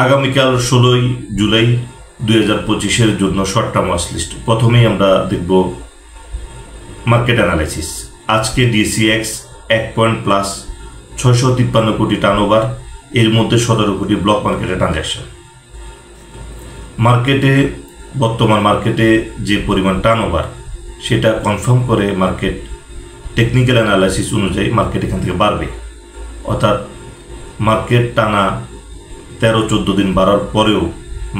আগামীকাল 16 জুলাই 2025 জন্য short term watch list. প্রথমেই আমরা দেখব মার্কেট অ্যানালাইসিস। আজকে ডিএসইএক্স 1 পয়েন্ট প্লাস 653 কোটি টার্নওভার, এর মধ্যে 17 কোটি ব্লক মার্কেটে ট্রানজ্যাকশন। মার্কেটে বর্তমান মার্কেটে যে পরিমাণ টার্নওভার সেটা কনফার্ম করে মার্কেট টেকনিক্যাল অ্যানালাইসিস অনুযায়ী মার্কেট এখান থেকে বাড়বে। অর্থাৎ মার্কেট টানা 13-14 দিন বাড়ার পরেও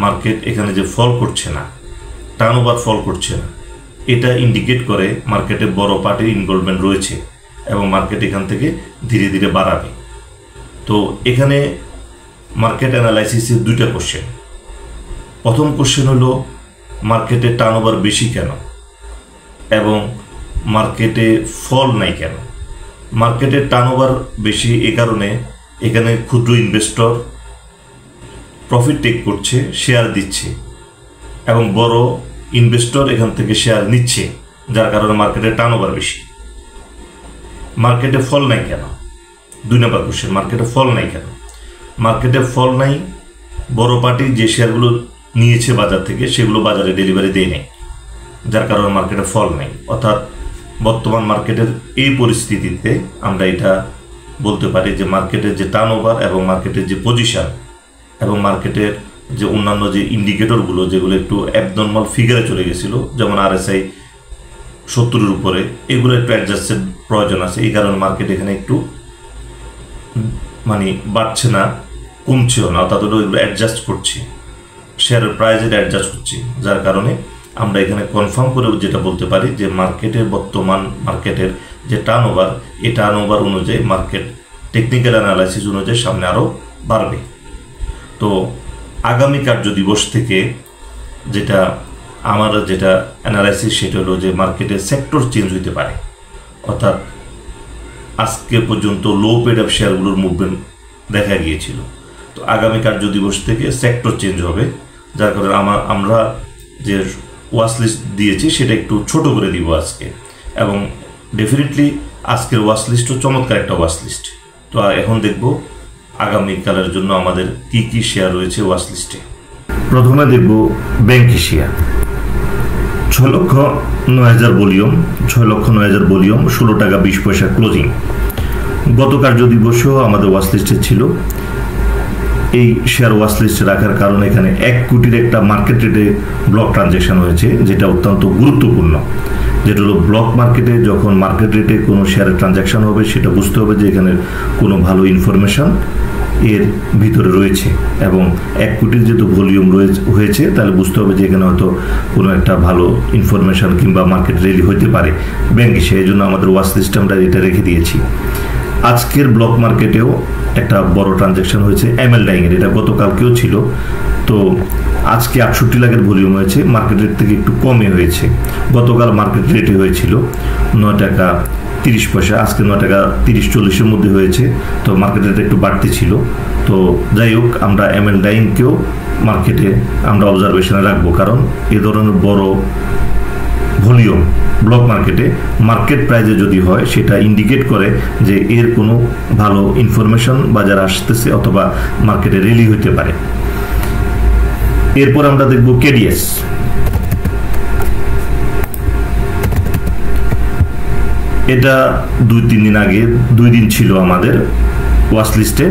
মার্কেট এখানে যে ফল করছে না, টার্নওভার ফল করছে না, এটা ইন্ডিকেট করে মার্কেটে বড় পার্টির ইনভলভমেন্ট রয়েছে এবং মার্কেট এখান থেকে ধীরে ধীরে বাড়াবে। তো এখানে মার্কেট অ্যানালাইসিসের দুইটা কোশ্চেন। প্রথম কোশ্চেন হলো মার্কেটে টার্নওভার বেশি কেন এবং মার্কেটে ফল নাই কেন। মার্কেটের টার্নওভার বেশি এ কারণে এখানে ক্ষুদ্র ইনভেস্টর প্রফিট টেক করছে, শেয়ার দিচ্ছে এবং বড় ইনভেস্টর এখান থেকে শেয়ার নিচ্ছে, যার কারণে মার্কেটের টার্নওভার বেশি। মার্কেটে ফল নাই কেন? 2 নম্বর কোশ্চেন, মার্কেটে ফল নাই কেন? মার্কেটে ফল নাই, বড় পার্টি যে শেয়ারগুলো নিয়েছে বাজার থেকে সেগুলো বাজারে ডেলিভারি দেয় নাই, যার কারণে মার্কেটে ফল নাই। অর্থাৎ বর্তমান মার্কেটের এই পরিস্থিতিতে আমরা এটা বলতে পারি যে মার্কেটের যে টার্নওভার এবং মার্কেটের যে পজিশন এবং মার্কেটের যে অন্যান্য যে ইন্ডিকেটরগুলো যেগুলো একটু অ্যাবনর্মাল ফিগারে চলে গেছিলো, যেমন আরএসআই 70-এর উপরে, এগুলো একটু অ্যাডজাস্টের প্রয়োজন আছে। এই কারণে মার্কেট এখানে একটু বাড়ছে না, কমছেও না, অর্থাৎ এগুলো অ্যাডজাস্ট করছে, শেয়ারের প্রাইসের অ্যাডজাস্ট হচ্ছে, যার কারণে আমরা এখানে কনফার্ম করে যেটা বলতে পারি যে মার্কেটের বর্তমান মার্কেটের যে টার্নওভার, এই টার্নওভার অনুযায়ী মার্কেট টেকনিক্যাল অ্যানালাইসিস অনুযায়ী সামনে আরও বাড়বে। তো আগামী কার্য দিবস থেকে যেটা অ্যানালাইসিস সেটা হলো যে মার্কেটের সেক্টর চেঞ্জ হতে পারে। অর্থাৎ আজকে পর্যন্ত লো পেড অফ শেয়ারগুলোর মুভমেন্ট দেখা গিয়েছিল, তো আগামী কার্য দিবস থেকে সেক্টর চেঞ্জ হবে, যার কারণে আমরা যে ওয়াচ লিস্ট দিয়েছি সেটা একটু ছোট করে দিব আজকে, এবং ডেফিনেটলি আজকের ওয়াচ লিস্টও চমৎকার একটা ওয়াচ লিস্ট। তো এখন দেখব আগামীকালের জন্য আমাদের কি কি শেয়ার রয়েছে ওয়াচ লিস্টে। প্রথমে দেখব ব্যাংক এশিয়া, 6,09,000 ভলিউম, 6,09,000 ভলিউম, 16 টাকা 20 পয়সা ক্লোজিং। গত কার্য দিবসও আমাদের ওয়াচ লিস্টে ছিল। এই শেয়ার ওয়াচ লিস্টে রাখার কারণে এখানে 1 কোটির একটা মার্কেট রেটে ব্লক ট্রানজ্যাকশন হয়েছে, যেটা অত্যন্ত গুরুত্বপূর্ণ। যেটা হলো ব্লক মার্কেটে যখন মার্কেট রেটে কোনো শেয়ারের ট্রানজ্যাকশন হবে সেটা বুঝতে হবে যে এখানে কোনো ভালো ইনফরমেশন এর ভিতরে রয়েছে, এবং 1 কোটির যেহেতু ভলিউম হয়েছে তাহলে বুঝতে হবে যে এখানে হয়তো কোনো একটা ভালো ইনফরমেশন কিংবা মার্কেট রেলি হইতে পারে ব্যাংক এশিয়া। এই জন্য আমাদের ওয়াচ লিস্টে আমরা এটা রেখে দিয়েছি। আজকের ব্লক মার্কেটেও একটা বড় ট্রানজ্যাকশন হয়েছে এমএল ডাইংয়ের, এটা গতকালকেও ছিল। তো আজকে 68 লাখের ভলিউম হয়েছে, মার্কেট রেট থেকে একটু কমে হয়েছে। গতকাল মার্কেট রেটে হয়েছিল 9 টাকা 30 পয়সা, আজকে 9 টাকা 30-40-এর মধ্যে হয়েছে, তো মার্কেট রেট একটু বাড়তি ছিল। তো যাই হোক, আমরা এমএল ডাইংকেও মার্কেটে আমরা অবজারভেশনে রাখবো, কারণ এ ধরনের বড় ভলিউম ব্লক মার্কেটে মার্কেট প্রাইজে যদি হয় সেটা ইন্ডিকেট করে যে এর কোনো ভালো ইনফরমেশন বাজারে আসতেছে অথবা মার্কেটে রেলি হতে পারে। এরপর আমরা দেখব কেডিএস। এটা 2-3 দিন আগে 2 দিন ছিল আমাদের ওয়াচ লিস্টে।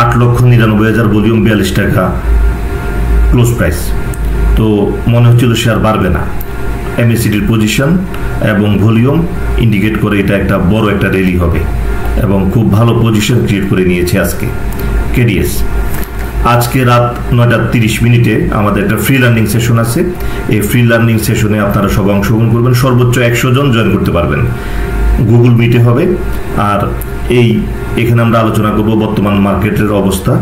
8,99,000 ভলিউম, 42 টাকা ক্লোজ প্রাইস। তো মনে হচ্ছিল শেয়ার বাড়বে না। এমএসিডির পজিশন এবং ভলিউম ইন্ডিকেট করে এটা একটা বড় একটা র্যালি হবে এবং খুব ভালো পজিশন ক্রিয়েট করে নিয়েছে আজকে কেডিএস। আজকে রাত 9:30 আমাদের একটা ফ্রি লার্নিং সেশন আছে। এই ফ্রি লার্নিং সেশনে আপনারা সব অংশগ্রহণ করবেন, সর্বোচ্চ 100 জন জয়েন করতে পারবেন। গুগল মিটে হবে। আর এখানে আমরা আলোচনা করব বর্তমান মার্কেটের অবস্থা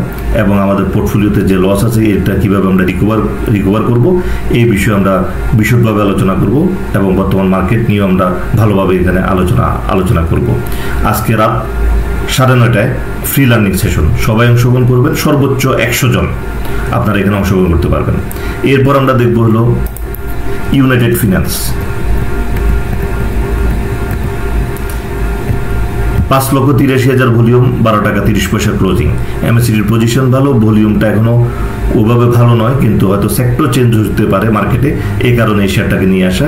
এবং আমাদের পোর্টফোলিওতে যে লস আছে এটা কিভাবে আমরা রিকভার করব, এই বিষয়ে আমরা বিশদভাবে আলোচনা করব এবং বর্তমান মার্কেট নিয়ে আমরা ভালোভাবে এখানে আলোচনা করব। আজকে রাত 9:30 ফ্রি লার্নিং সেশন, সবাই অংশগ্রহণ করবেন, সর্বোচ্চ 100 জন আপনারা এখানে অংশগ্রহণ করতে পারবেন। এরপর আমরা দেখব হলো ইউনাইটেড ফিন্যান্স। 5,83,000 ভলিউম, 12 টাকা 30 পয়সা ক্লোজিং। এমএসসিডির পজিশন ভালো, ভলিউমটা এখনো ওভাবে ভালো নয়, কিন্তু হয়তো সেক্টর চেঞ্জ হতে পারে মার্কেটে, এই কারণে এই শেয়ারটাকে নিয়ে আসা।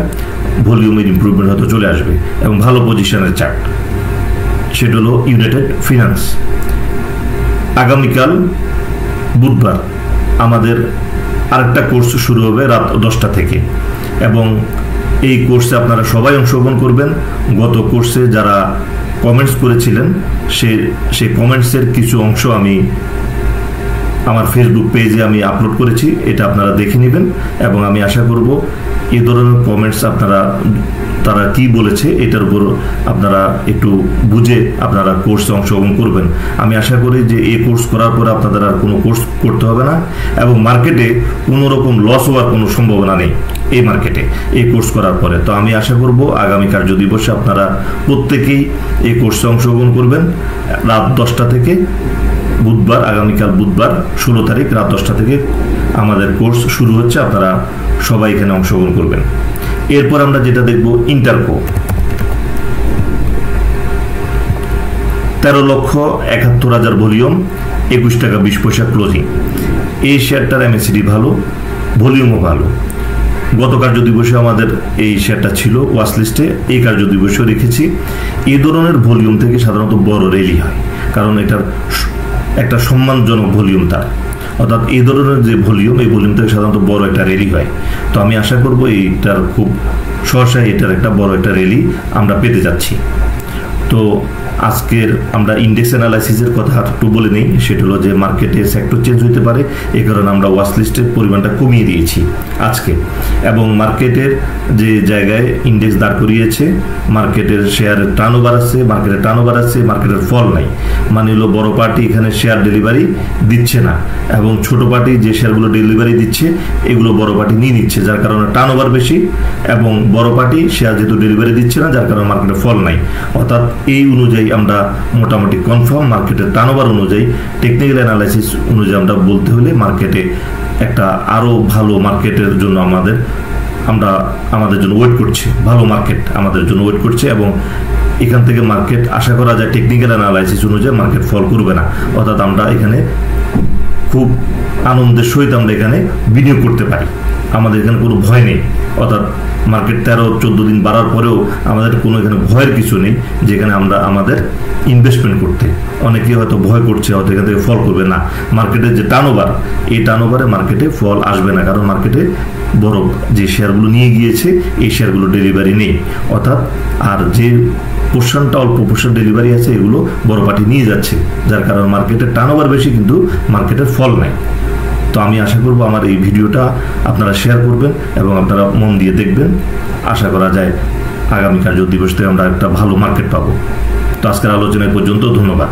ভলিউমের ইমপ্রুভমেন্ট হয়তো চলে আসবে এবং ভালো পজিশনের চার্ট। সেটা হলো ইউনাইটেড ফিনান্স। আগামীকাল বুধবার আমাদের আরেকটা কোর্স শুরু হবে রাত 10টা থেকে, এবং এই কোর্সে আপনারা সবাই অংশগ্রহণ করবেন। গত কোর্সে যারা কমেন্টস করেছিলেন সেই কমেন্টসের কিছু অংশ আমি আমার ফেসবুক পেজে আমি আপলোড করেছি, এটা আপনারা দেখে নেবেন। এবং আমি আশা করব এই ধরনের কমেন্টস তারা কি বলেছে এটার উপর আপনারা একটু বুঝে আপনারা কোর্সে অংশগ্রহণ করবেন। আমি আশা করি যে এই কোর্স করার পরে আপনাদের আর কোনো কোর্স করতে হবে না, এবং মার্কেটে কোনো রকম লস হওয়ার কোনো সম্ভাবনা নেই এই মার্কেটে এই কোর্স করার পরে। তো আমি আশা করব আগামী কার্য দিবসে আপনারা প্রত্যেকেই এই কোর্সে অংশগ্রহণ করবেন রাত 10টা থেকে। বুধবার, আগামীকাল বুধবার 16 তারিখ রাত 10টা থেকে আমাদের কোর্স শুরু হচ্ছে, আপনারা সবাই এখানে অংশগ্রহণ করবেন। এরপর আমরা যেটা দেখব ইন্টারকো, 13,71,000 ভলিউম, 21 টাকা 20 পয়সা ক্লোজিং। এই শেয়ারটার এমএসসিডি ভালো, ভলিউমও ভালো। গত কার্য দিবসে আমাদের এই শেয়ারটা ছিল ওয়াচ লিস্টে, এই কার্য দিবসেও রেখেছি। এই ধরনের ভলিউম থেকে সাধারণত বড় র্যালি হয়, কারণ এটার একটা সম্মানজনক ভলিউম তার, অর্থাৎ এই ধরনের যে ভলিউম, এই ভলিউম থেকে সাধারণত বড় একটা র্যালি হয়। তো আমি আশা করব এইটার খুব সহসায় এটার একটা বড় একটা র্যালি আমরা পেতে যাচ্ছি। তো আজকের আমরা ইন্ডেক্স অ্যানালাইসিসের কথা একটু বলে নিই। সেটা হলো যে মার্কেটে সেক্টর চেঞ্জ হতে পারে, এই কারণে আমরা ওয়াচ লিস্টের পরিমাণটা কমিয়ে দিয়েছি আজকে। এবং মার্কেটের যে জায়গায় ইন্ডেক্স দাঁড় করিয়েছে, মার্কেটের শেয়ারের টার্নওভার আছে, মার্কেটের ফল নাই। মানে হলো বড় পার্টি এখানে শেয়ার ডেলিভারি দিচ্ছে না, এবং ছোট পার্টি যে শেয়ারগুলো ডেলিভারি দিচ্ছে এগুলো বড় পার্টি নিয়ে নিচ্ছে, যার কারণে টার্নওভার বেশি, এবং বড় পার্টি শেয়ার যেহেতু ডেলিভারি দিচ্ছে না, যার কারণে মার্কেটে ফল নাই। অর্থাৎ এই অনুযায়ী আমরা মোটামুটি কনফার্ম মার্কেটের টার্নওভার অনুযায়ী, টেকনিক্যাল অ্যানালাইসিস অনুযায়ী আমরা বলতে হলে মার্কেটে একটা আরো ভালো মার্কেটের জন্য আমাদের জন্য ওয়েট করছে, ভালো মার্কেট আমাদের জন্য ওয়েট করছে। এবং এখান থেকে মার্কেট আশা করা যায় টেকনিক্যাল অ্যানালাইসিস অনুযায়ী মার্কেট ফল করবে না, অর্থাৎ আমরা এখানে খুব আনন্দের সহিত আমরা এখানে বিনিয়োগ করতে পারি, আমাদের এখানে কোনো ভয় নেই। অর্থাৎ মার্কেট 13-14 দিন বাড়ার পরেও আমাদের কোনো এখানে ভয়ের কিছু নেই, যেখানে আমরা আমাদের ইনভেস্টমেন্ট করতে। অনেকেই হয়তো ভয় করছে, হয়তো এখান থেকে ফল করবে না। মার্কেটের যে টার্নওভার, এই টার্নওভারে মার্কেটে ফল আসবে না, কারণ মার্কেটে বড় যে শেয়ারগুলো নিয়ে গিয়েছে এই শেয়ারগুলো ডেলিভারি নেই, অর্থাৎ আর যে পোর্শনটা অল্প পোর্শন ডেলিভারি আছে এগুলো বড় পার্টি নিয়ে যাচ্ছে, যার কারণে মার্কেটের টার্নওভার বেশি কিন্তু মার্কেটের ফল নাই। তো আমি আশা করব আমার এই ভিডিওটা আপনারা শেয়ার করবেন এবং আপনারা মন দিয়ে দেখবেন। আশা করা যায় আগামী কার্য দিবস থেকে আমরা একটা ভালো মার্কেট পাবো। তো আজকের আলোচনা পর্যন্ত, ধন্যবাদ।